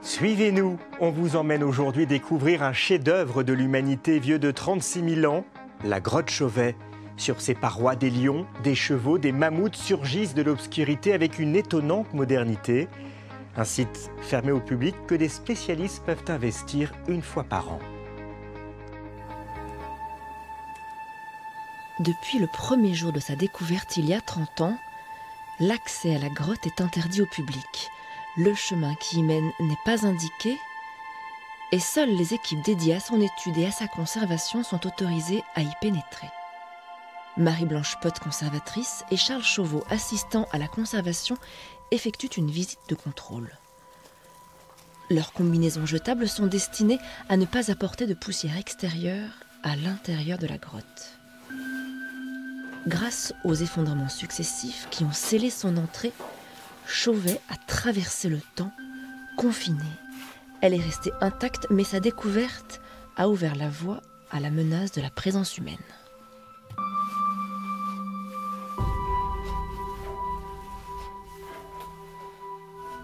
Suivez-nous, on vous emmène aujourd'hui découvrir un chef-d'œuvre de l'humanité vieux de 36 000 ans, la grotte Chauvet. Sur ses parois, des lions, des chevaux, des mammouths surgissent de l'obscurité avec une étonnante modernité. Un site fermé au public que des spécialistes peuvent investir une fois par an. Depuis le premier jour de sa découverte il y a 30 ans, l'accès à la grotte est interdit au public. Le chemin qui y mène n'est pas indiqué et seules les équipes dédiées à son étude et à sa conservation sont autorisées à y pénétrer. Marie-Blanche Pott, conservatrice, et Charles Chauveau, assistant à la conservation, effectuent une visite de contrôle. Leurs combinaisons jetables sont destinées à ne pas apporter de poussière extérieure à l'intérieur de la grotte. Grâce aux effondrements successifs qui ont scellé son entrée, Chauvet a traversé le temps, confinée. Elle est restée intacte, mais sa découverte a ouvert la voie à la menace de la présence humaine.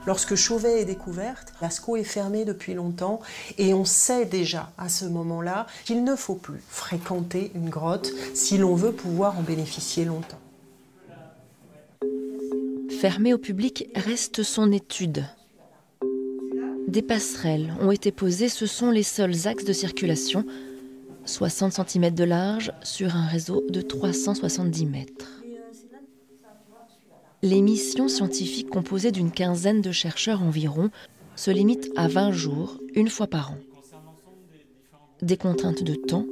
Lorsque Chauvet est découverte, Lascaux est fermé depuis longtemps et on sait déjà à ce moment-là qu'il ne faut plus fréquenter une grotte si l'on veut pouvoir en bénéficier longtemps. Fermée au public reste son étude. Des passerelles ont été posées, ce sont les seuls axes de circulation, 60 cm de large sur un réseau de 370 mètres. Les missions scientifiques composées d'une quinzaine de chercheurs environ se limitent à 20 jours, une fois par an. Des contraintes de temps,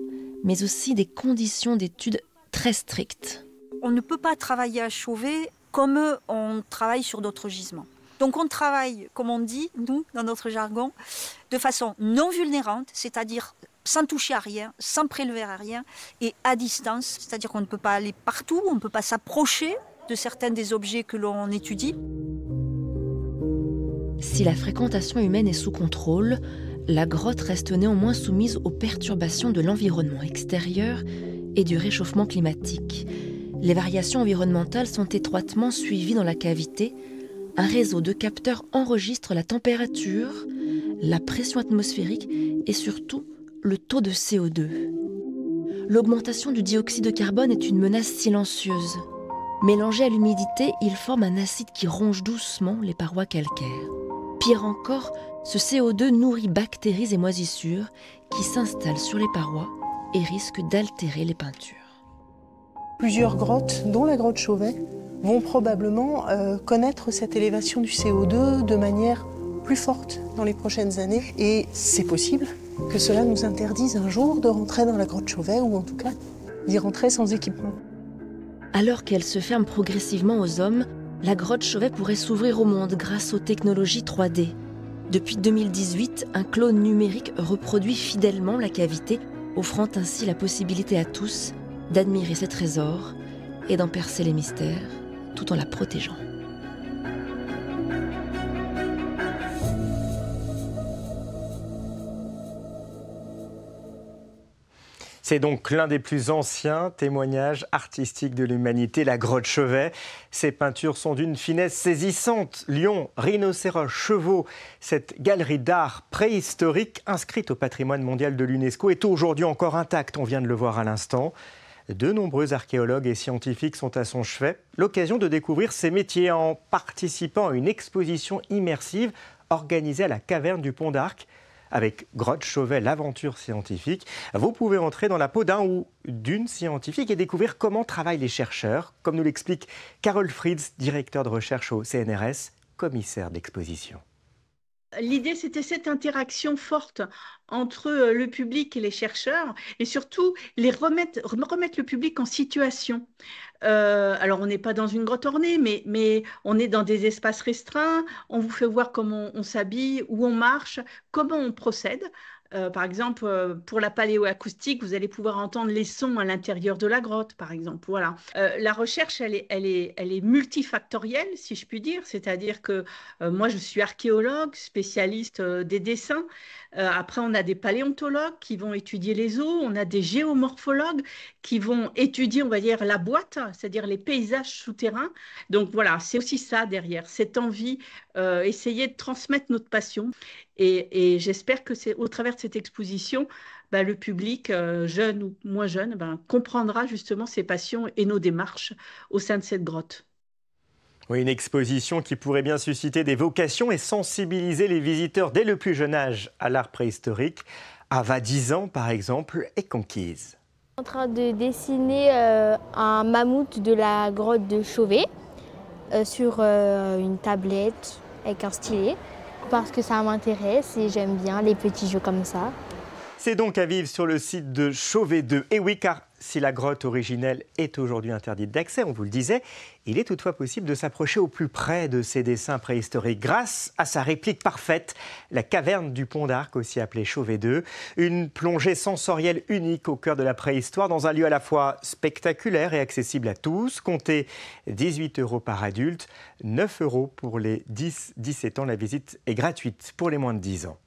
mais aussi des conditions d'études très strictes. On ne peut pas travailler à Chauvet comme on travaille sur d'autres gisements. Donc on travaille, comme on dit, nous, dans notre jargon, de façon non vulnérante, c'est-à-dire sans toucher à rien, sans prélever à rien, et à distance, c'est-à-dire qu'on ne peut pas aller partout, on ne peut pas s'approcher de certains des objets que l'on étudie. Si la fréquentation humaine est sous contrôle, la grotte reste néanmoins soumise aux perturbations de l'environnement extérieur et du réchauffement climatique. Les variations environnementales sont étroitement suivies dans la cavité. Un réseau de capteurs enregistre la température, la pression atmosphérique et surtout le taux de CO2. L'augmentation du dioxyde de carbone est une menace silencieuse. Mélangé à l'humidité, il forme un acide qui ronge doucement les parois calcaires. Pire encore, ce CO2 nourrit bactéries et moisissures qui s'installent sur les parois et risquent d'altérer les peintures. Plusieurs grottes, dont la grotte Chauvet, vont probablement connaître cette élévation du CO2 de manière plus forte dans les prochaines années. Et c'est possible que cela nous interdise un jour de rentrer dans la grotte Chauvet, ou en tout cas d'y rentrer sans équipement. Alors qu'elle se ferme progressivement aux hommes, la grotte Chauvet pourrait s'ouvrir au monde grâce aux technologies 3D. Depuis 2018, un clone numérique reproduit fidèlement la cavité, offrant ainsi la possibilité à tous d'admirer ses trésors et d'en percer les mystères, tout en la protégeant. C'est donc l'un des plus anciens témoignages artistiques de l'humanité, la grotte Chauvet. Ces peintures sont d'une finesse saisissante. Lions, rhinocéros, chevaux. Cette galerie d'art préhistorique inscrite au patrimoine mondial de l'UNESCO est aujourd'hui encore intacte, on vient de le voir à l'instant. De nombreux archéologues et scientifiques sont à son chevet. L'occasion de découvrir ses métiers en participant à une exposition immersive organisée à la caverne du Pont d'Arc. Avec Grotte Chauvet, l'aventure scientifique, vous pouvez entrer dans la peau d'un ou d'une scientifique et découvrir comment travaillent les chercheurs, comme nous l'explique Carole Fritz, directeur de recherche au CNRS, commissaire de l'exposition. L'idée, c'était cette interaction forte entre le public et les chercheurs et surtout remettre le public en situation. Alors, on n'est pas dans une grotte ornée, mais on est dans des espaces restreints. On vous fait voir comment on s'habille, où on marche, comment on procède. Par exemple, pour la paléoacoustique, vous allez pouvoir entendre les sons à l'intérieur de la grotte, par exemple. Voilà. La recherche, elle est multifactorielle, si je puis dire. C'est-à-dire que moi, je suis archéologue, spécialiste des dessins. Après, on a des paléontologues qui vont étudier les os. On a des géomorphologues qui vont étudier, on va dire, la boîte, c'est-à-dire les paysages souterrains. Donc voilà, c'est aussi ça derrière, cette envie, essayer de transmettre notre passion. Et j'espère que c'est au travers de cette exposition, le public, jeune ou moins jeune, comprendra justement ces passions et nos démarches au sein de cette grotte. Oui, une exposition qui pourrait bien susciter des vocations et sensibiliser les visiteurs dès le plus jeune âge à l'art préhistorique. Ava, 10 ans par exemple, est conquise. En train de dessiner un mammouth de la grotte de Chauvet sur une tablette avec un stylet parce que ça m'intéresse et j'aime bien les petits jeux comme ça. C'est donc à vivre sur le site de Chauvet 2. Et oui, car si la grotte originelle est aujourd'hui interdite d'accès, on vous le disait, il est toutefois possible de s'approcher au plus près de ces dessins préhistoriques grâce à sa réplique parfaite, la caverne du Pont d'Arc, aussi appelée Chauvet 2. Une plongée sensorielle unique au cœur de la préhistoire dans un lieu à la fois spectaculaire et accessible à tous. Comptez 18 € par adulte, 9 € pour les 10-17 ans. La visite est gratuite pour les moins de 10 ans.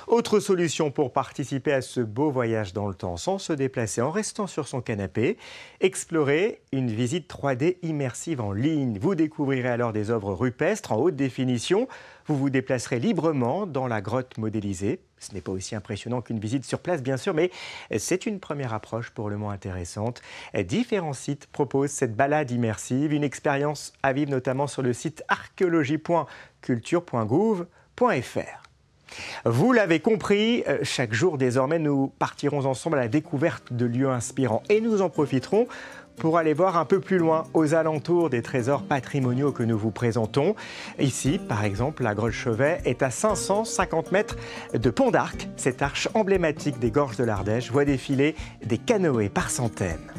Autre solution pour participer à ce beau voyage dans le temps sans se déplacer, en restant sur son canapé, explorer une visite 3D immersive en ligne. Vous découvrirez alors des œuvres rupestres en haute définition. Vous vous déplacerez librement dans la grotte modélisée. Ce n'est pas aussi impressionnant qu'une visite sur place, bien sûr, mais c'est une première approche pour le moins intéressante. Différents sites proposent cette balade immersive, une expérience à vivre notamment sur le site archéologie.culture.gouv.fr. Vous l'avez compris, chaque jour désormais nous partirons ensemble à la découverte de lieux inspirants et nous en profiterons pour aller voir un peu plus loin aux alentours des trésors patrimoniaux que nous vous présentons. Ici, par exemple, la grotte Chauvet est à 550 mètres de Pont d'Arc. Cette arche emblématique des gorges de l'Ardèche voit défiler des canoës par centaines.